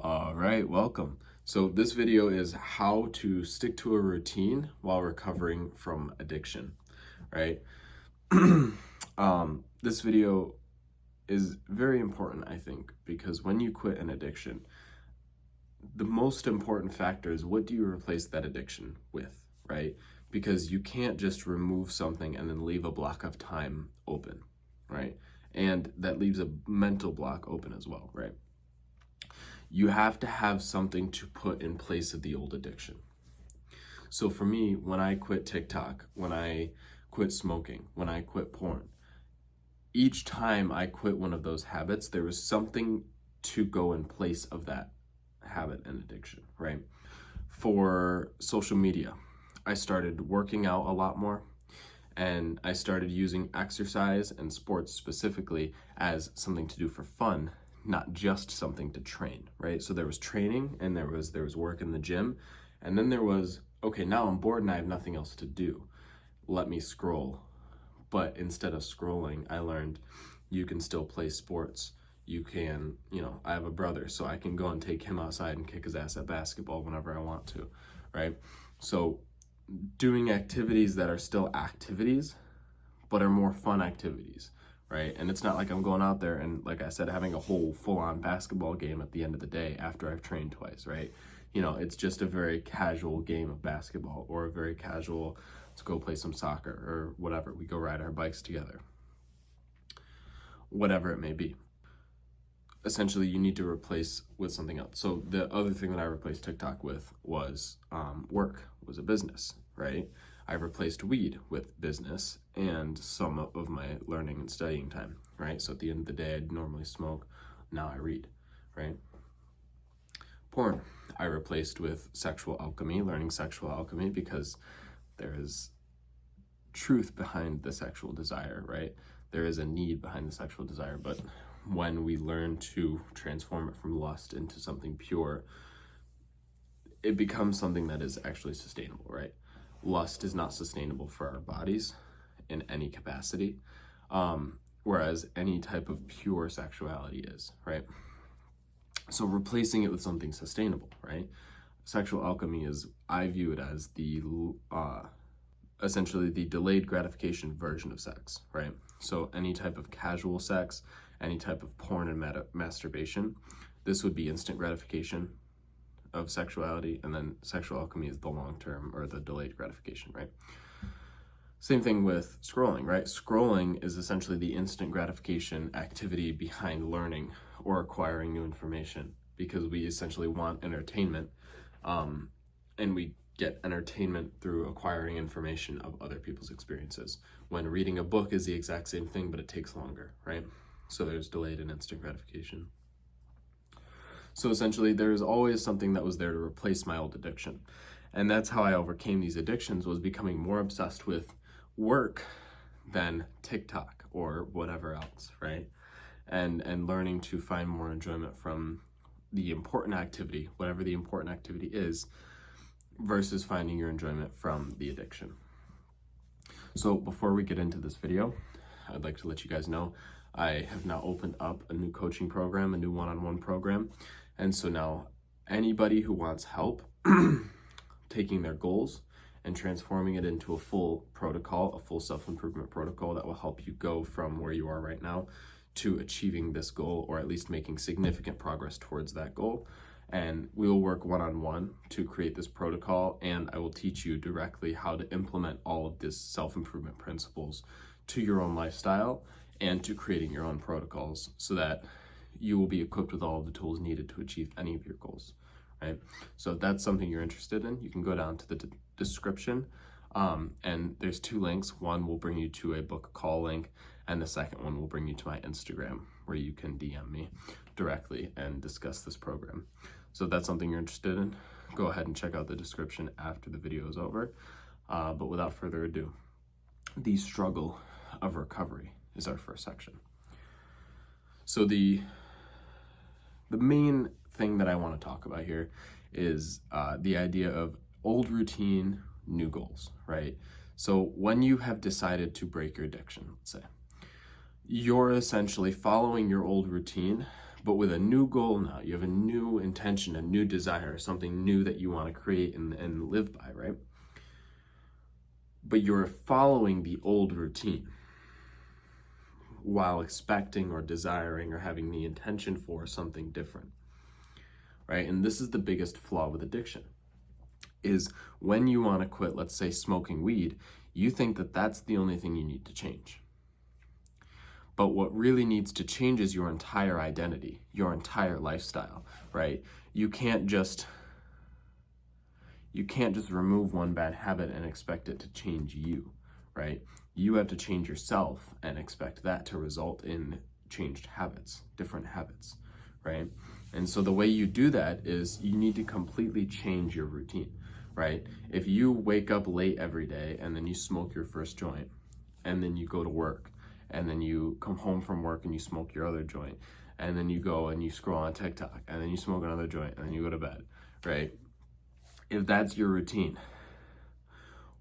All right, welcome. So this video is how to stick to a routine while recovering from addiction, right? This video is very important, I think, because when you quit an addiction, the most important factor is what do you replace that addiction with, right? Because you can't just remove something and then leave a block of time open, right? And that leaves a mental block open as well, right? You have to have something to put in place of the old addiction. So for me, when I quit TikTok, when I quit smoking, when I quit porn, each time I quit one of those habits, there was something to go in place of that habit and addiction, right? For social media, I started working out a lot more, and I started using exercise and sports specifically as something to do for fun, not just something to train, right? So there was training and there was work in the gym, and then there was, okay, now I'm bored and I have nothing else to do. Let me scroll. But instead of scrolling, I learned you can still play sports. You can, I have a brother, so I can go and take him outside and kick his ass at basketball whenever I want to, right? So doing activities that are still activities, but are more fun activities, right? And it's not like I'm going out there and, like I said, having a whole full-on basketball game at the end of the day after I've trained twice, right? It's just a very casual game of basketball, or a very casual, let's go play some soccer or whatever. We go ride our bikes together, whatever it may be. Essentially, you need to replace with something else. So the other thing that I replaced TikTok with was work, was a business, right? I replaced weed with business and some of my learning and studying time, right? So at the end of the day, I'd normally smoke. Now I read, right? Porn, I replaced with sexual alchemy, learning sexual alchemy, because there is truth behind the sexual desire, right? There is a need behind the sexual desire, but when we learn to transform it from lust into something pure, it becomes something that is actually sustainable, right? Lust is not sustainable for our bodies in any capacity, whereas any type of pure sexuality is, right? So replacing it with something sustainable, right? Sexual alchemy is, I view it as the essentially the delayed gratification version of sex, right? So any type of casual sex, any type of porn and masturbation, this would be instant gratification of sexuality, and then sexual alchemy is the long-term or the delayed gratification, right? Same thing with scrolling, right? Scrolling is essentially the instant gratification activity behind learning or acquiring new information, because we essentially want entertainment, and we get entertainment through acquiring information of other people's experiences. When reading a book is the exact same thing, but it takes longer, right? So there's delayed and instant gratification. So essentially, there's always something that was there to replace my old addiction. And that's how I overcame these addictions, was becoming more obsessed with work than TikTok or whatever else, right? And learning to find more enjoyment from the important activity, whatever the important activity is, versus finding your enjoyment from the addiction. So before we get into this video, I'd like to let you guys know I have now opened up a new coaching program, a new one-on-one program. And so now anybody who wants help taking their goals and transforming it into a full protocol, a full self-improvement protocol that will help you go from where you are right now to achieving this goal, or at least making significant progress towards that goal. And we will work one-on-one to create this protocol, and I will teach you directly how to implement all of this self-improvement principles to your own lifestyle and to creating your own protocols, so that you will be equipped with all of the tools needed to achieve any of your goals, right? So if that's something you're interested in, you can go down to the description, and there's two links. One will bring you to a book call link, and the second one will bring you to my Instagram, where you can DM me directly and discuss this program. So if that's something you're interested in, go ahead and check out the description after the video is over. But without further ado, the struggle of recovery is our first section. So the main thing that I want to talk about here is the idea of old routine, new goals, right? So when you have decided to break your addiction, let's say, you're essentially following your old routine, but with a new goal now. You have a new intention, a new desire, something new that you want to create and live by, right? But you're following the old routine while expecting or desiring or having the intention for something different, right? And this is the biggest flaw with addiction, is when you want to quit, let's say smoking weed, you think that that's the only thing you need to change. But what really needs to change is your entire identity, your entire lifestyle, right? You can't just remove one bad habit and expect it to change you, right? You have to change yourself and expect that to result in changed habits, different habits, right? And so the way you do that is you need to completely change your routine, right? If you wake up late every day and then you smoke your first joint and then you go to work and then you come home from work and you smoke your other joint and then you go and you scroll on TikTok and then you smoke another joint and then you go to bed, right? If that's your routine,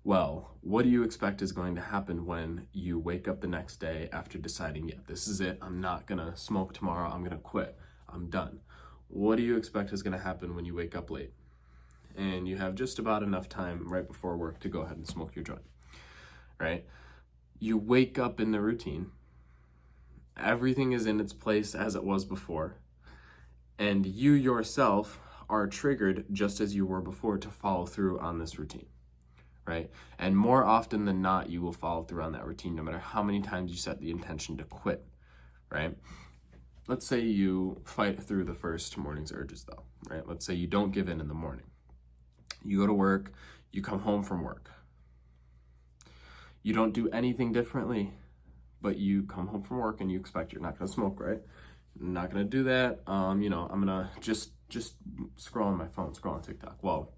well, what do you expect is going to happen when you wake up the next day after deciding, yeah, this is it, I'm not gonna smoke tomorrow, I'm gonna quit, I'm done? What do you expect is gonna happen when you wake up late and you have just about enough time right before work to go ahead and smoke your joint, right? You wake up in the routine, everything is in its place as it was before, and you yourself are triggered just as you were before to follow through on this routine, right? And more often than not, you will follow through on that routine no matter how many times you set the intention to quit, right? Let's say you fight through the first morning's urges though, right? Let's say you don't give in the morning. You go to work, you come home from work. You don't do anything differently, but you come home from work and you expect you're not gonna smoke, right? I'm not gonna do that. I'm gonna just scroll on my phone, scroll on TikTok. Well,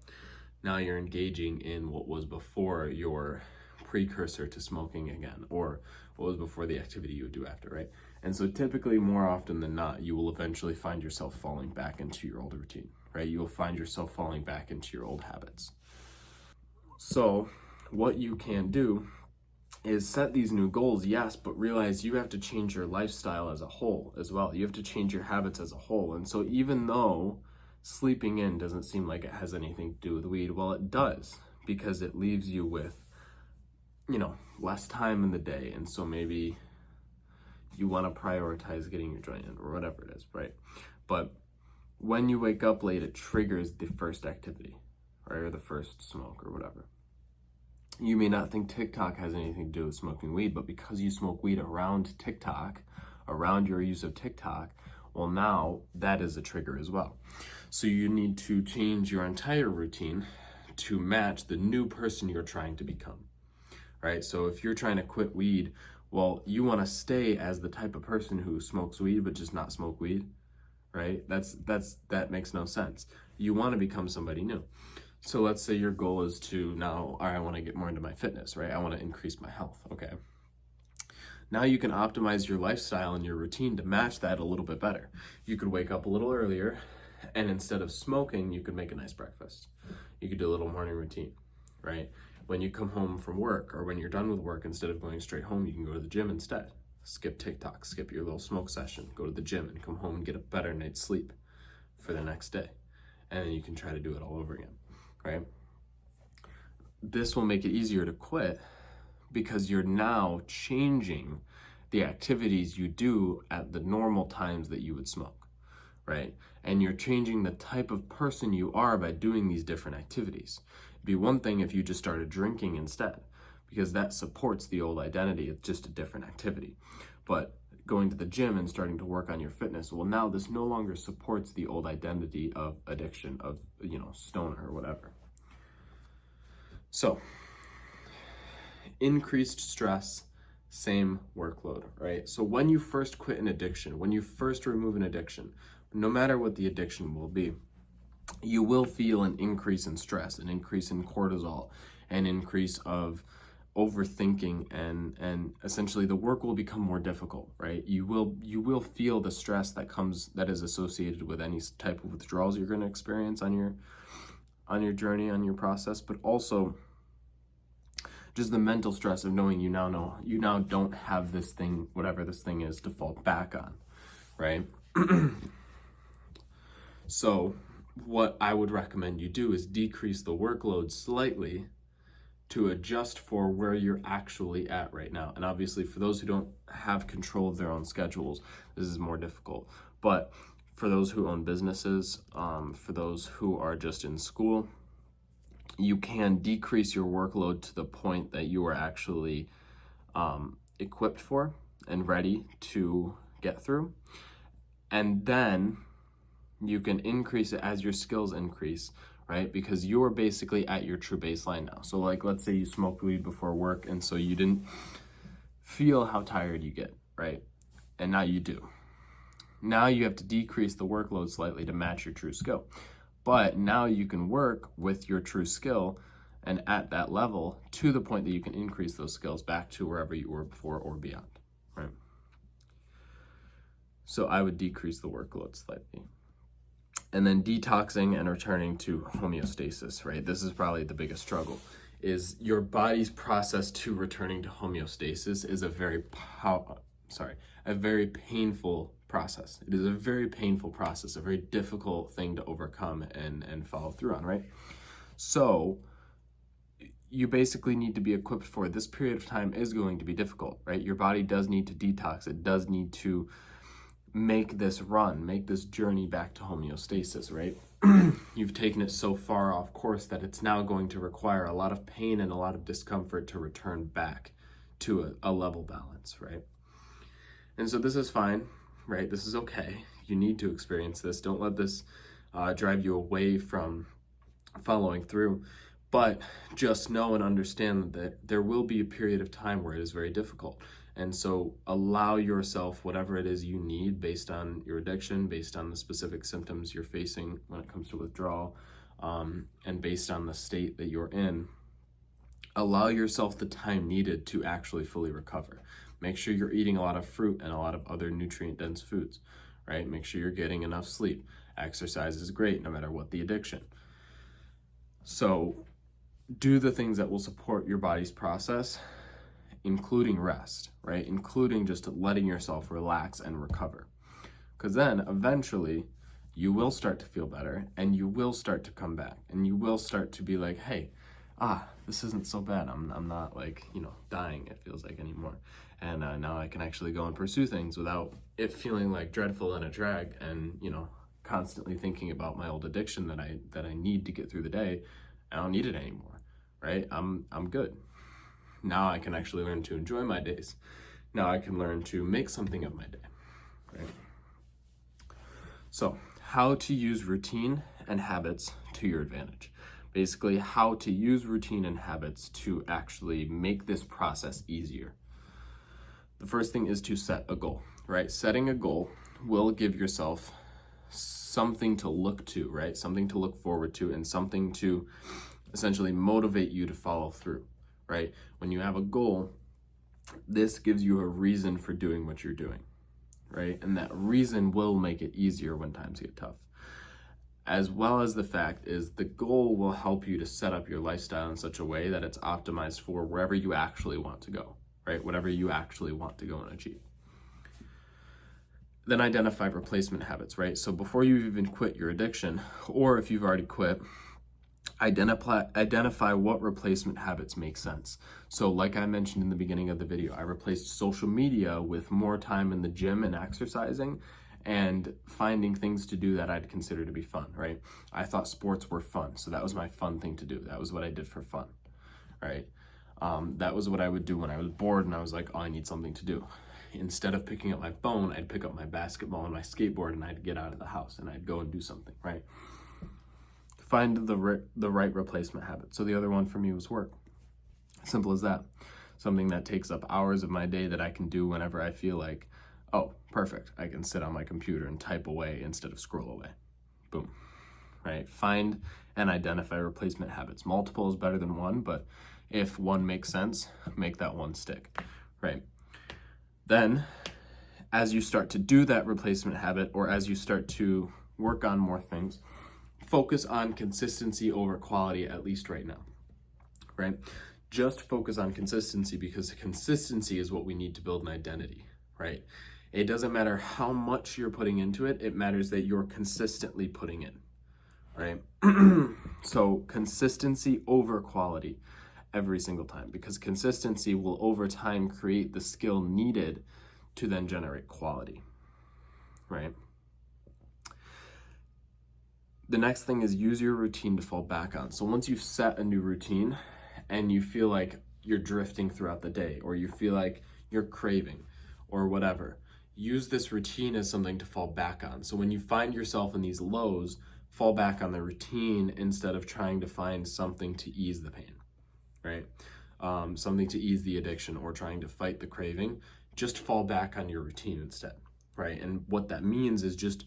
now you're engaging in what was before your precursor to smoking again, or what was before the activity you would do after, right? And so typically, more often than not, you will eventually find yourself falling back into your old routine, right? You will find yourself falling back into your old habits. So what you can do is set these new goals, yes, but realize you have to change your lifestyle as a whole as well. You have to change your habits as a whole. And so even though sleeping in doesn't seem like it has anything to do with weed, well, it does, because it leaves you with, less time in the day. And so maybe you want to prioritize getting your joint in or whatever it is, right? But when you wake up late, it triggers the first activity, right? Or the first smoke or whatever. You may not think TikTok has anything to do with smoking weed, but because you smoke weed around TikTok, around your use of TikTok, well, now that is a trigger as well. So you need to change your entire routine to match the new person you're trying to become, right? So if you're trying to quit weed, well, you want to stay as the type of person who smokes weed but just not smoke weed, right? That makes no sense. You want to become somebody new. So let's say your goal is to now, I want to get more into my fitness, right? I want to increase my health, okay? Now you can optimize your lifestyle and your routine to match that a little bit better. You could wake up a little earlier, and instead of smoking, you could make a nice breakfast. You could do a little morning routine, right? When you come home from work or when you're done with work, instead of going straight home, you can go to the gym instead. Skip TikTok, skip your little smoke session, go to the gym and come home and get a better night's sleep for the next day. And then you can try to do it all over again, right? This will make it easier to quit because you're now changing the activities you do at the normal times that you would smoke, right? And you're changing the type of person you are by doing these different activities. It'd be one thing if you just started drinking instead, because that supports the old identity. It's just a different activity. But going to the gym and starting to work on your fitness, well, now this no longer supports the old identity of addiction, of, stoner or whatever. So, increased stress, same workload, right? So when you first quit an addiction, when you first remove an addiction, no matter what the addiction will be, you will feel an increase in stress, an increase in cortisol, an increase of overthinking, and essentially the work will become more difficult, right? You will feel the stress that is associated with any type of withdrawals you're going to experience on your journey, on your process, but also just the mental stress of knowing you now don't have this thing, whatever this thing is, to fall back on, right? So what I would recommend you do is decrease the workload slightly to adjust for where you're actually at right now. And obviously for those who don't have control of their own schedules, this is more difficult. But for those who own businesses, for those who are just in school, you can decrease your workload to the point that you are actually equipped for and ready to get through. And then you can increase it as your skills increase, right? Because you're basically at your true baseline now. So like, let's say you smoked weed before work and so you didn't feel how tired you get, right? And now you do. Now you have to decrease the workload slightly to match your true skill. But now you can work with your true skill and at that level to the point that you can increase those skills back to wherever you were before or beyond, right? So I would decrease the workload slightly. And then detoxing and returning to homeostasis, right? This is probably the biggest struggle, is your body's process to returning to homeostasis is a very painful process. It is a very painful process, a very difficult thing to overcome and follow through on, right? So you basically need to be equipped for it. This period of time is going to be difficult, right? Your body does need to detox. It does need to make this journey back to homeostasis, right? You've taken it so far off course that it's now going to require a lot of pain and a lot of discomfort to return back to a level balance, right? And so this is fine, right? This is okay. You need to experience this. Don't let this drive you away from following through. But just know and understand that there will be a period of time where it is very difficult. And so allow yourself whatever it is you need based on your addiction, based on the specific symptoms you're facing when it comes to withdrawal, and based on the state that you're in. Allow yourself the time needed to actually fully recover. Make sure you're eating a lot of fruit and a lot of other nutrient-dense foods, right? Make sure you're getting enough sleep. Exercise is great no matter what the addiction. So do the things that will support your body's process, including rest, right? Including just letting yourself relax and recover. Because then eventually you will start to feel better and you will start to come back and you will start to be like, hey, this isn't so bad. I'm not like, dying, it feels like, anymore. And now I can actually go and pursue things without it feeling like dreadful and a drag and, constantly thinking about my old addiction that I need to get through the day. I don't need it anymore, right? I'm good. Now I can actually learn to enjoy my days. Now I can learn to make something of my day, right? So how to use routine and habits to your advantage. Basically, how to use routine and habits to actually make this process easier. The first thing is to set a goal, right? Setting a goal will give yourself something to look to, right? Something to look forward to and something to essentially motivate you to follow through, right? When you have a goal, this gives you a reason for doing what you're doing, right? And that reason will make it easier when times get tough. As well as the fact is the goal will help you to set up your lifestyle in such a way that it's optimized for wherever you actually want to go, right? Whatever you actually want to go and achieve. Then identify replacement habits, right? So before you even quit your addiction, or if you've already quit, identify what replacement habits make sense. So like I mentioned in the beginning of the video, I replaced social media with more time in the gym and exercising and finding things to do that I'd consider to be fun, right? I thought sports were fun, so that was my fun thing to do. That was what I did for fun, right? That was what I would do when I was bored and I was like, oh, I need something to do. Instead of picking up my phone, I'd pick up my basketball and my skateboard and I'd get out of the house and I'd go and do something, right? Find the right replacement habit. So the other one for me was work. Simple as that. Something that takes up hours of my day that I can do whenever I feel like, oh, perfect, I can sit on my computer and type away instead of scroll away. Boom, right? Find and identify replacement habits. Multiple is better than one, but if one makes sense, make that one stick, right? Then, as you start to do that replacement habit, or as you start to work on more things, focus on consistency over quality, at least right now, right? Just focus on consistency because consistency is what we need to build an identity, right? It doesn't matter how much you're putting into it, it matters that you're consistently putting in, right? So consistency over quality every single time, because consistency will over time create the skill needed to then generate quality, right? The next thing is use your routine to fall back on. So once you've set a new routine and you feel like you're drifting throughout the day, or you feel like you're craving or whatever, use this routine as something to fall back on. So when you find yourself in these lows, fall back on the routine instead of trying to find something to ease the pain, right? Something to ease the addiction or trying to fight the craving. Just fall back on your routine instead, right? And what that means is just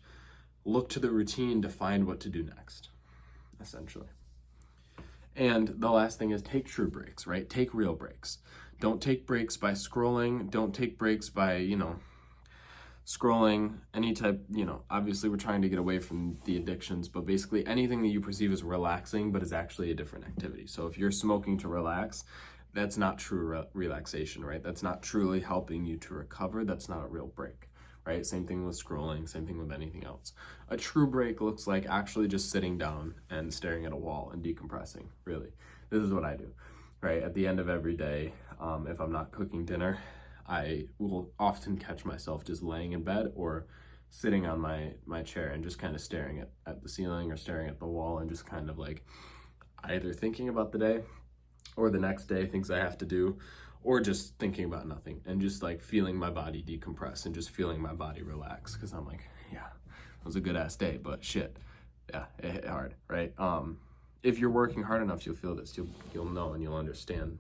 look to the routine to find what to do next, essentially. And the last thing is take true breaks, right? Take real breaks. Don't take breaks by scrolling. Don't take breaks by, scrolling any type, obviously we're trying to get away from the addictions, but basically anything that you perceive as relaxing, but is actually a different activity. So if you're smoking to relax, that's not true relaxation, right? That's not truly helping you to recover. That's not a real break, right? Same thing with scrolling, same thing with anything else. A true break looks like actually just sitting down and staring at a wall and decompressing, really. This is what I do, right? At the end of every day, if I'm not cooking dinner, I will often catch myself just laying in bed or sitting on my chair and just kind of staring at the ceiling or staring at the wall and just kind of like either thinking about the day or the next day, things I have to do, or just thinking about nothing and just like feeling my body decompress and just feeling my body relax. Cause I'm like, yeah, it was a good ass day, but shit, yeah, it hit hard, right? If you're working hard enough, you'll feel this, you'll know and you'll understand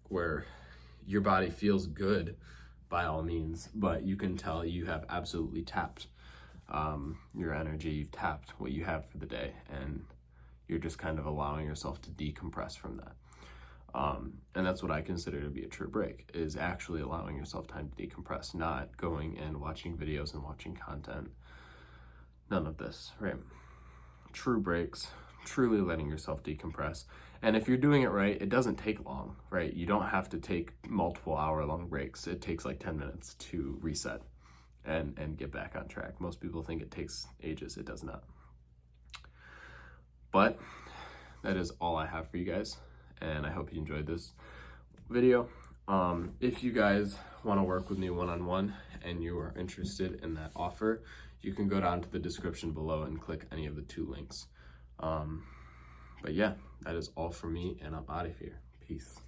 where your body feels good by all means, but you can tell you have absolutely tapped your energy, you've tapped what you have for the day, and you're just kind of allowing yourself to decompress from that. And that's what I consider to be a true break, is actually allowing yourself time to decompress, not going and watching videos and watching content. None of this, right? True breaks, truly letting yourself decompress. And if you're doing it right, it doesn't take long, right? You don't have to take multiple hour-long breaks. It takes like 10 minutes to reset and get back on track. Most people think it takes ages. It does not. But that is all I have for you guys, and I hope you enjoyed this video. If you guys want to work with me one-on-one and you are interested in that offer, you can go down to the description below and click any of the 2 links. But yeah, that is all for me, and I'm out of here. Peace.